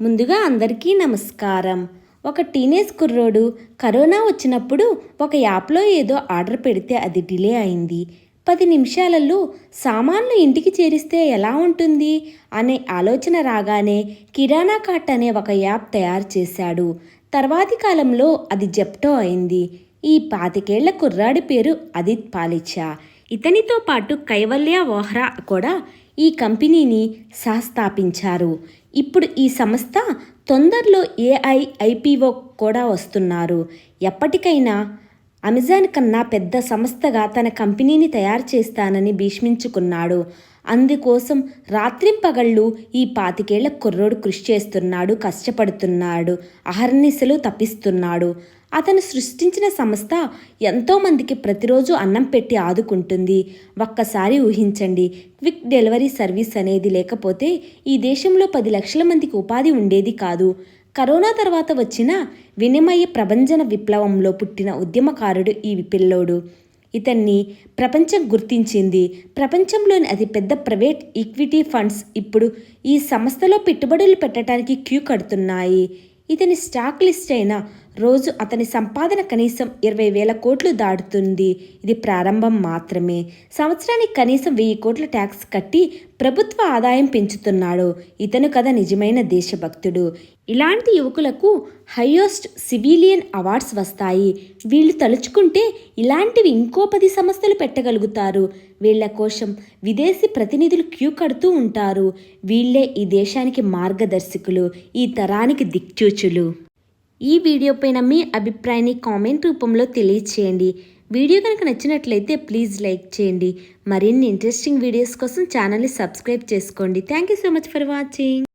ముందుగా అందరికీ నమస్కారం. ఒక టీనేజ్ కుర్రోడు కరోనా వచ్చినప్పుడు ఒక యాప్లో ఏదో ఆర్డర్ పెడితే అది డిలే అయింది. 10 నిమిషాలలో సామాన్లు ఇంటికి చేరిస్తే ఎలా ఉంటుంది అనే ఆలోచన రాగానే కిరాణా కార్ట్ అనే ఒక యాప్ తయారు చేశాడు. తర్వాతి కాలంలో అది జెప్టో అయింది. ఈ 25 కుర్రాడి పేరు అదిత్ పాలిచా. ఇతనితో పాటు కైవల్య వోహ్రా కూడా ఈ కంపెనీని సహస్థాపించారు. ఇప్పుడు ఈ సంస్థ తొందరలో ఏఐ ఐపీఓ కూడా వస్తున్నారు. ఎప్పటికైనా అమెజాన్ కన్నా పెద్ద సంస్థగా తన కంపెనీని తయారు చేస్తానని భీష్మించుకున్నాడు. అందుకోసం రాత్రింపగళ్ళు ఈ 25 కుర్రోడు కృషి చేస్తున్నాడు, కష్టపడుతున్నాడు, అహర్నిశలు తప్పిస్తున్నాడు. అతను సృష్టించిన సంస్థ ఎంతోమందికి ప్రతిరోజు అన్నం పెట్టి ఆదుకుంటుంది. ఒక్కసారి ఊహించండి, క్విక్ డెలివరీ సర్వీస్ అనేది లేకపోతే ఈ దేశంలో 10 లక్షల మందికి ఉపాధి ఉండేది కాదు. కరోనా తర్వాత వచ్చిన వినిమయ ప్రభంజన విప్లవంలో పుట్టిన ఉద్యమకారుడు ఈ పిల్లోడు. ఇతన్ని ప్రపంచం గుర్తించింది. ప్రపంచంలోని అతిపెద్ద ప్రైవేట్ ఈక్విటీ ఫండ్స్ ఇప్పుడు ఈ సంస్థలో పెట్టుబడులు పెట్టడానికి క్యూ కడుతున్నాయి. ఇతని స్టాక్ లిస్ట్ అయిన రోజు అతని సంపాదన కనీసం 20,000 కోట్లు దాటుతుంది. ఇది ప్రారంభం మాత్రమే. సంవత్సరానికి కనీసం 1000 కోట్ల ట్యాక్స్ కట్టి ప్రభుత్వ ఆదాయం పెంచుతున్నాడు. ఇతను కదా నిజమైన దేశభక్తుడు. ఇలాంటి యువకులకు హైయెస్ట్ సివిలియన్ అవార్డ్స్ వస్తాయి. వీళ్ళు తలుచుకుంటే ఇలాంటివి ఇంకో 10 సంస్థలు పెట్టగలుగుతారు. వీళ్ళ కోసం విదేశీ ప్రతినిధులు క్యూ కడుతూ ఉంటారు. వీళ్ళే ఈ దేశానికి మార్గదర్శకులు, ఈ తరానికి దిక్చూచులు. ఈ వీడియో పైన మీ అభిప్రాయాన్ని కామెంట్ రూపంలో తెలియచేయండి. వీడియో కనుక నచ్చినట్లయితే ప్లీజ్ లైక్ చేయండి. మరిన్ని ఇంట్రెస్టింగ్ వీడియోస్ కోసం ఛానల్ని సబ్స్క్రైబ్ చేసుకోండి. Thank you so much for watching.